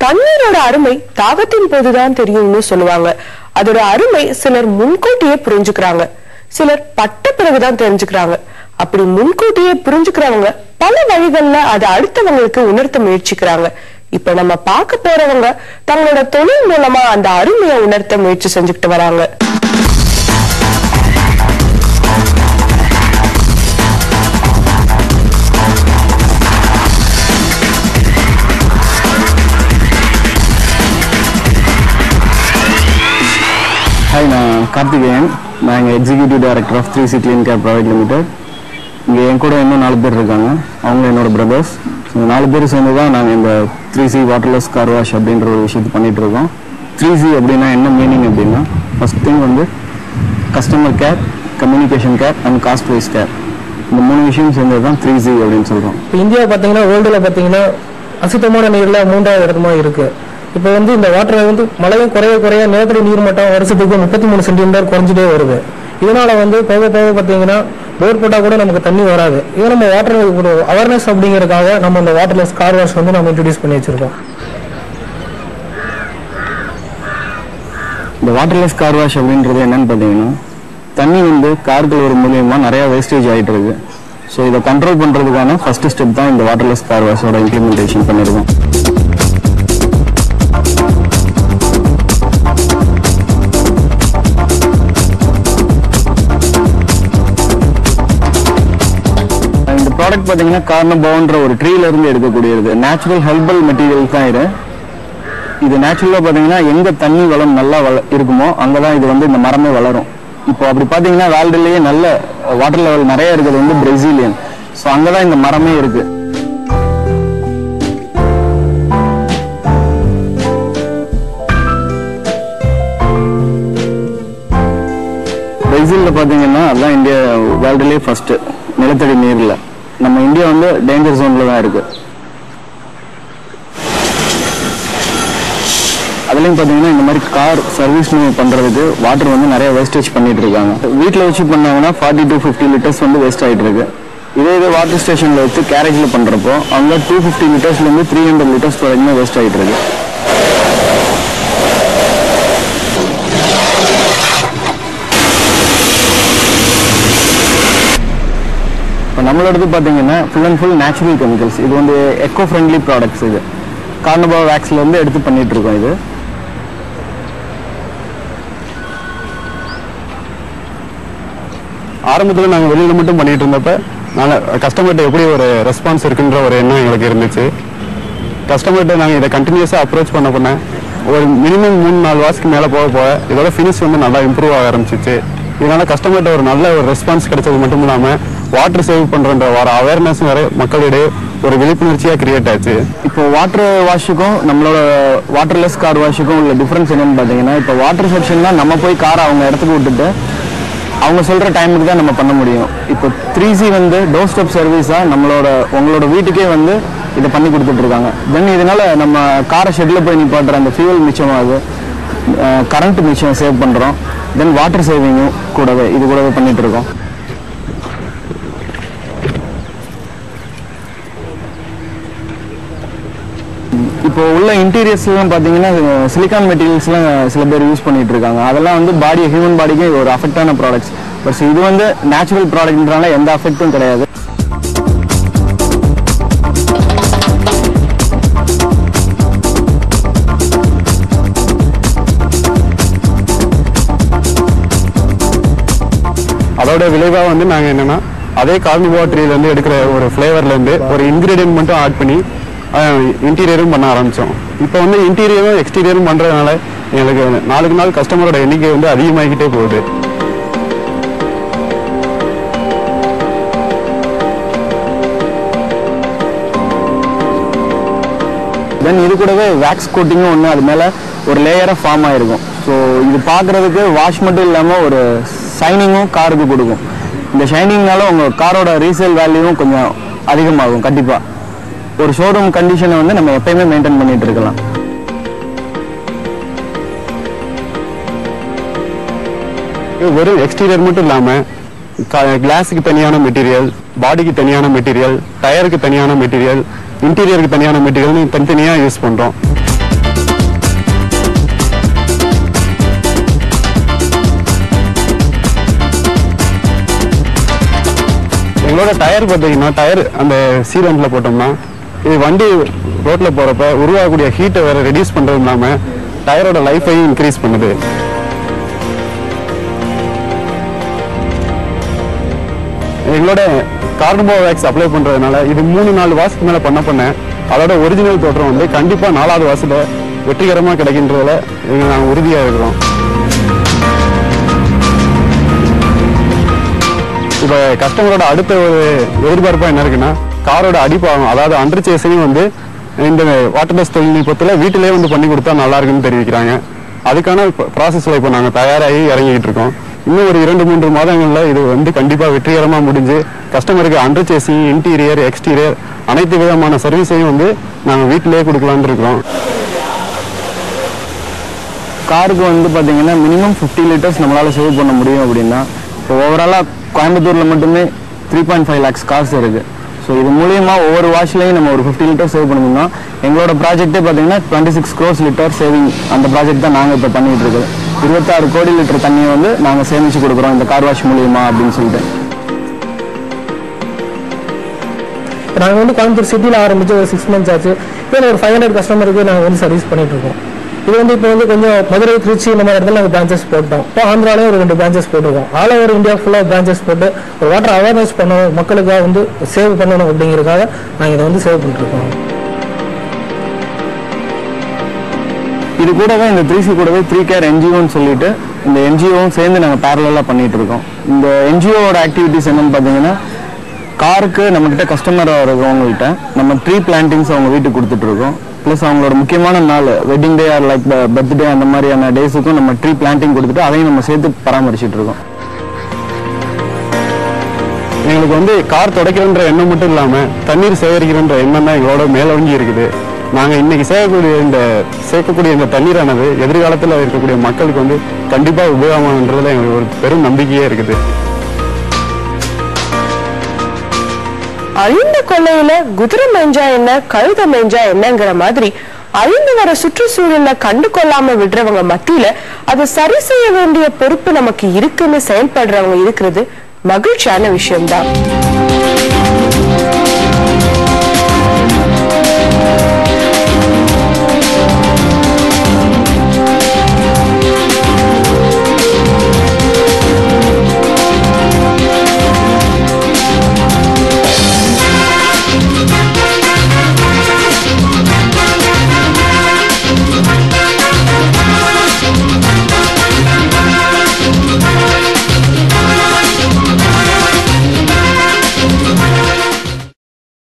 தண்ணீரோட அருமை தாகத்தின் போதுதான் தெரியும்னு சொல்லுவாங்க. அதோட அருமை சிலர் முன்கூட்டியே புரிஞ்சுக்கிறாங்க, சிலர் பட்ட பிறகுதான் தெரிஞ்சுக்கிறாங்க. அப்படி முன்கூட்டியே புரிஞ்சுக்கிறவங்க பல வழிகள்ல அதை அடுத்தவங்களுக்கு உணர்த்த முயற்சிக்கிறாங்க. இப்ப நம்ம பார்க்க போறவங்க தங்களோட தொழில் மூலமா அந்த அருமையை உணர்த்த முயற்சி செஞ்சுக்கிட்டு வராங்க. ஹாய், நான் கார்த்திகேயன். நான் executive director of 3C Clean Care Private Limited. இங்கே என் கூட இன்னும் 4 பேர் இருக்காங்க. அவங்க என்னோட பிரதர்ஸ். இந்த 4 பேர் சேர்ந்து தான் நாங்கள் இந்த 3C வாட்டர்லெஸ் கார் வாஷ் அப்படின்ற ஒரு விஷயத்தை பண்ணிகிட்டு இருக்கோம். 3C அப்படின்னா என்ன மீனிங் அப்படின்னா, ஃபர்ஸ்ட் திங் வந்து customer care, communication care and cost wise care. இந்த 3 விஷயம் சேர்ந்தது தான் 3C அப்படின்னு சொல்கிறோம். இப்போ இந்தியா பார்த்தீங்கன்னா வேர்ல்டில் பார்த்தீங்கன்னா அசுத்தமான நீரில் 3வது இடமா இருக்குது. இப்போ வந்து இந்த வாட்டர் வந்து மழையும் குறைய நிலத்தடி நீர் மட்டம் வருஷத்துக்கு 33 சென்டிமீட்டர் குறைஞ்சிட்டே வருது. இதனால வந்து போக பார்த்தீங்கன்னா போர் போட்டால் கூட நமக்கு தண்ணி வராது. இது நம்ம வாட்டர் ஒரு அவேர்னஸ் அப்படிங்கிறதுக்காக நம்ம இந்த வாட்டர்லெஸ் கார் வாஷ் வந்து நம்ம இன்ட்ரடியூஸ் பண்ணி வச்சிருக்கோம். இந்த வாட்டர்லெஸ் கார் வாஷ் அப்படின்றது என்னன்னு பார்த்தீங்கன்னா, தண்ணி வந்து கார்கள் ஒரு மூலியமாக நிறையா வேஸ்டேஜ் ஆகிட்டு இருக்கு. ஸோ இதை கண்ட்ரோல் பண்ணுறதுக்கான ஃபர்ஸ்ட் ஸ்டெப் தான் இந்த வாட்டர்லெஸ் கார் வாஷோட இம்ப்ளிமெண்டேஷன் பண்ணியிருக்கோம். ப்ராடக்ட் பார்த்தீங்கன்னா கார்னபான்ற ஒரு ட்ரீல இருந்து எடுக்கக்கூடியது. நேச்சுரல் ஹெர்பல் மெட்டீரியல் தான் இது நேச்சுரலாக பார்த்தீங்கன்னா எங்கே தண்ணி வளம் நல்லா இருக்குமோ அங்கே தான் இது வந்து இந்த மரமே வளரும். இப்போ அப்படி பார்த்தீங்கன்னா வேர்ல்டுலேயே நல்ல வாட்டர் லெவல் நிறைய இருக்கிறது வந்து பிரேசிலியன். ஸோ அங்கே தான் இந்த மரமே இருக்கு. பிரேசிலில் பார்த்தீங்கன்னா அதுதான் இந்தியா வேர்ல்டுலேயே ஃபர்ஸ்ட் நிலத்தடி நீரில். நம்ம இந்தியா வந்து டேஞ்சர் ஜோன்ல தான் இருக்கு. அதுலயும் பாத்தீங்கன்னா இந்த மாதிரி கார் சர்வீஸ் பண்றதுக்கு வாட்டர் வந்து நிறைய வேஸ்டேஜ் பண்ணிட்டு இருக்காங்க. வீட்டில் வச்சு பண்ணாங்கன்னா 40 to 50 லிட்டர்ஸ் வந்து வேஸ்ட் ஆகிட்டு இருக்கு. இதே வாட்டர் ஸ்டேஷன்ல வச்சு கேரேஜ்ல பண்றப்போ அங்க 250 லிட்டர்ஸ்ல இருந்து 300 லிட்டர்ஸ் வரைக்கும் வேஸ்ட் ஆகிட்டு இருக்கு. நம்மளோடது பார்த்தீங்கன்னா full and full natural chemicals. இது வந்து எக்கோ ஃப்ரெண்ட்லி ப்ராடக்ட்ஸ். இது கார்னபா வேக்ஸ்ல இருந்து எடுத்து பண்ணிட்டு இருக்கோம். இது ஆரம்பத்தில் நாங்கள் வெளியில் மட்டும் பண்ணிட்டு இருந்தப்ப கஸ்டமர்கிட்ட எப்படி ஒரு ரெஸ்பான்ஸ் இருக்குன்ற ஒரு எண்ணம் எங்களுக்கு இருந்துச்சு. கஸ்டமர்கிட்ட நாங்கள் இதை கண்டினியூஸாக அப்ரோச் பண்ண ஒரு மினிமம் 3-4 மாதத்துக்கு மேலே போக இதோட ஃபினிஷ் வந்து நல்லா இம்ப்ரூவ் ஆக ஆரம்பிச்சிச்சு. இதனால கஸ்டமர்கிட்ட ஒரு நல்ல ஒரு ரெஸ்பான்ஸ் கிடைச்சது மட்டும் இல்லாமல் வாட்டர் சேவ் பண்ணுற வர அவேர்னஸ் வேற மக்களிடையே ஒரு விழிப்புணர்ச்சியாக கிரியேட் ஆச்சு. இப்போ வாட்டர் வாஷுக்கும் நம்மளோட வாட்டர்லெஸ் கார் வாஷுக்கும் உள்ள டிஃப்ரென்ஸ் என்னன்னு பார்த்தீங்கன்னா, இப்போ வாட்டர் செக்ஷன்னா நம்ம போய் காரை அவங்க இடத்துக்கு விட்டுட்டு அவங்க சொல்கிற டைமுக்கு தான் நம்ம பண்ண முடியும். இப்போ 3C வந்து டோர் ஸ்டெப் சர்வீஸாக உங்களோட வீட்டுக்கே வந்து இதை பண்ணி கொடுத்துட்ருக்காங்க. தென் இதனால நம்ம காரை ஷெட்டில் போய் நிப்பாட்டுற அந்த ஃபியூவல் மிச்சமாகுது, கரண்ட் மிச்சம் சேவ் பண்ணுறோம். தென் வாட்டர் சேவிங்கும் கூடவே பண்ணிட்டு இருக்கோம். இப்போ உள்ள இன்டீரியர்ஸ்லாம் பார்த்தீங்கன்னா சிலிக்கான் மெட்டீரியல்ஸ்லாம் சில பேர் யூஸ் பண்ணிட்டு இருக்காங்க. அதெல்லாம் வந்து ஹியூமன் பாடிக்கு ஒரு அஃபெக்டான ப்ராடக்ட்ஸ். பட் இது வந்து நேச்சுரல் ப்ராடக்ட்ன்றனால எந்த அஃபெக்டும் கிடையாது. அதோட விளைவாக வந்து நாங்கள் என்னன்னா அதே கார்னிவா ட்ரீலேருந்து எடுக்கிற ஒரு ஃப்ளேவர்லேருந்து ஒரு இன்க்ரீடியன்ட் மட்டும் ஆட் பண்ணி இன்டீரியரும் பண்ண ஆரம்பித்தோம். இப்போ வந்து இன்டீரியரும் எக்ஸ்டீரியரும் பண்ணுறதுனால எங்களுக்கு நாளுக்கு நாள் கஸ்டமரோட எண்ணிக்கை வந்து அதிகமாகிக்கிட்டே போகுது. தென் இது கூடவே வேக்ஸ் கோட்டிங்கும் ஒன்று அது மேலே ஒரு லேயராக ஃபார்ம் ஆகிருக்கும். ஸோ இது பார்க்குறதுக்கு வாஷ் மட்டும் இல்லாமல் ஒரு ஷைனிங்கும் காருக்கு கொடுக்கும். இந்த ஷைனிங்னால உங்கள் காரோட ரீசேல் வேல்யூவும் கொஞ்சம் அதிகமாகும். கண்டிப்பாக ஒரு ஷோரூம் கண்டிஷனை வந்து நம்ம எப்பயுமே மெயின்டைன் பண்ணிட்டு இருக்கலாம். வெறும் எக்ஸ்டீரியர் மட்டும் இல்லாமல் கிளாஸுக்கு தனியான மெட்டீரியல், பாடிக்கு தனியான மெட்டீரியல், டயருக்கு தனியான மெட்டீரியல், இன்டீரியருக்கு தனியான மெட்டீரியல்னு தனித்தனியாக யூஸ் பண்ணுறோம். எங்களோட டயர் பார்த்தீங்கன்னா டயர் அந்த சீலண்டில் போட்டோம்னா இது வண்டி ரோட்டில் போகிறப்ப உருவாகக்கூடிய ஹீட்டை வேற ரெடியூஸ் பண்ணுறது இல்லாமல் டயரோட லைஃபையும் இன்க்ரீஸ் பண்ணுது. எங்களோட கார்போ வேக்ஸ் அப்ளை பண்ணுறதுனால இது 3-4 வாசத்துக்கு மேலே பண்ண அதோட ஒரிஜினல் தோற்றம் வந்து கண்டிப்பாக 4வது வாசத்தில் வெற்றிகரமாக கிடைக்கின்றதுல நாங்கள் உறுதியாக இருக்கிறோம். இப்போ கஸ்டமரோட அடுத்த ஒரு எதிர்பார்ப்பாக என்ன இருக்குன்னா காரோட அடிப்பாகம் அதாவது அண்டர் சேஸையும் வந்து இந்த வாட்டர்லெஸ் தொழில்நுட்பத்தில் வீட்டிலே வந்து பண்ணி கொடுத்தா நல்லா இருக்குன்னு தெரிவிக்கிறாங்க. அதுக்கான ப்ராசஸில் இப்போ நாங்கள் தயாராகி இறங்கிக்கிட்டு இருக்கோம். இன்னும் ஒரு 2-3 மாதங்களில் இது வந்து கண்டிப்பாக வெற்றிகரமாக முடிஞ்சு கஸ்டமருக்கு அண்டர் சேசிங், இன்டீரியர், எக்ஸ்டீரியர் அனைத்து விதமான சர்வீஸையும் வந்து நாங்கள் வீட்டிலேயே கொடுக்கலான்னு இருக்கிறோம். காருக்கு வந்து பார்த்தீங்கன்னா மினிமம் 50 லிட்டர்ஸ் நம்மளால் சேவ் பண்ண முடியும் அப்படின்னா இப்போ ஓவராலாக கோயம்புத்தூரில் மட்டுமே 3.5 lakhs கார்ஸ் இருக்குது. ஸோ இது மூலியமாக ஒவ்வொரு வாஷ்லையும் நம்ம ஒரு 50 லிட்டர் சேவ் பண்ணணும்னா எங்களோட ப்ராஜெக்டே பார்த்தீங்கன்னா 26 crores லிட்டர் சேவிங் அந்த ப்ராஜெக்ட் தான் நாங்கள் இப்போ பண்ணிகிட்டு இருக்கோம். 26 கோடி லிட்டர் தண்ணியை வந்து நாங்கள் சேமித்து கொடுக்குறோம் இந்த கார் வாஷ் மூலியமா அப்படின்னு சொல்லிட்டு. நாங்கள் வந்து கோயம்புத்தூர் சிட்டியில் ஆரம்பித்து ஒரு 6 months ஆச்சு. இப்போ ஒரு 500 கஸ்டமருக்கு நாங்கள் வந்து சர்வீஸ் பண்ணிட்டு இருக்கோம். இது வந்து இப்போ வந்து கொஞ்சம் மதுரை, திருச்சி இந்த மாதிரி இடத்துல நாங்கள் பிரான்ச்சஸ் போட்டோம். இப்போ ஆந்திராலையும் ஒரு 2 பிரான்ச்சஸ் போட்டிருக்கோம். ஆல் ஓவர் இந்தியா ஃபுல்லாக பிரான்ச்சஸ் போட்டு ஒரு வாட்டர் அவேர்னஸ் பண்ணணும், மக்களுக்காக வந்து சேவ் பண்ணணும் அப்படிங்கிறதுக்காக நாங்கள் இதை வந்து சேவ் பண்ணிட்டுருக்கோம். இது கூடவே இந்த 3C கூடவே 3Care NGOன்னு சொல்லிட்டு இந்த NGOவும் சேர்ந்து நாங்கள் பேரலாக பண்ணிட்டு இருக்கோம். இந்த NGOவோட ஆக்டிவிட்டிஸ் என்னன்னு பார்த்தீங்கன்னா காருக்கு நம்மக்கிட்ட கஸ்டமர் இருக்கிறவங்ககிட்ட நம்ம ட்ரீ பிளான்டிங்ஸ் அவங்க வீட்டுக்கு கொடுத்துட்டு இருக்கோம். ப்ளஸ் அவங்களோட முக்கியமான நாள் wedding day or like birthday அந்த மாதிரியான டேஸுக்கும் நம்ம ட்ரீ பிளான்டிங் கொடுத்துட்டு அதையும் நம்ம சேர்த்து பராமரிச்சுட்டு இருக்கோம். எங்களுக்கு வந்து கார் துடைக்கிறன்ற எண்ணம் மட்டும் இல்லாமல் தண்ணீர் சேகரிக்கிறன்ற எண்ணம் தான் எங்களோட மேலோங்கி இருக்குது. நாங்கள் இன்னைக்கு சேர்க்கக்கூடிய இந்த தண்ணீரானது எதிர்காலத்தில் இருக்கக்கூடிய மக்களுக்கு வந்து கண்டிப்பாக உபயோகமானன்றதுல எங்களுக்கு ஒரு பெரும் நம்பிக்கையே இருக்குது. அழிந்த கொள்ளையில குதிரை மேஞ்சா என்ன, கழுத மேஞ்சா என்னங்கிற மாதிரி அழிந்து வர சுற்றுச்சூழலை கண்டு கொள்ளாம விடுறவங்க மத்தியில அதை சரி செய்ய வேண்டிய பொறுப்பு நமக்கு இருக்குன்னு செயல்படுறவங்க இருக்கிறது மகிழ்ச்சியான விஷயம்தான்.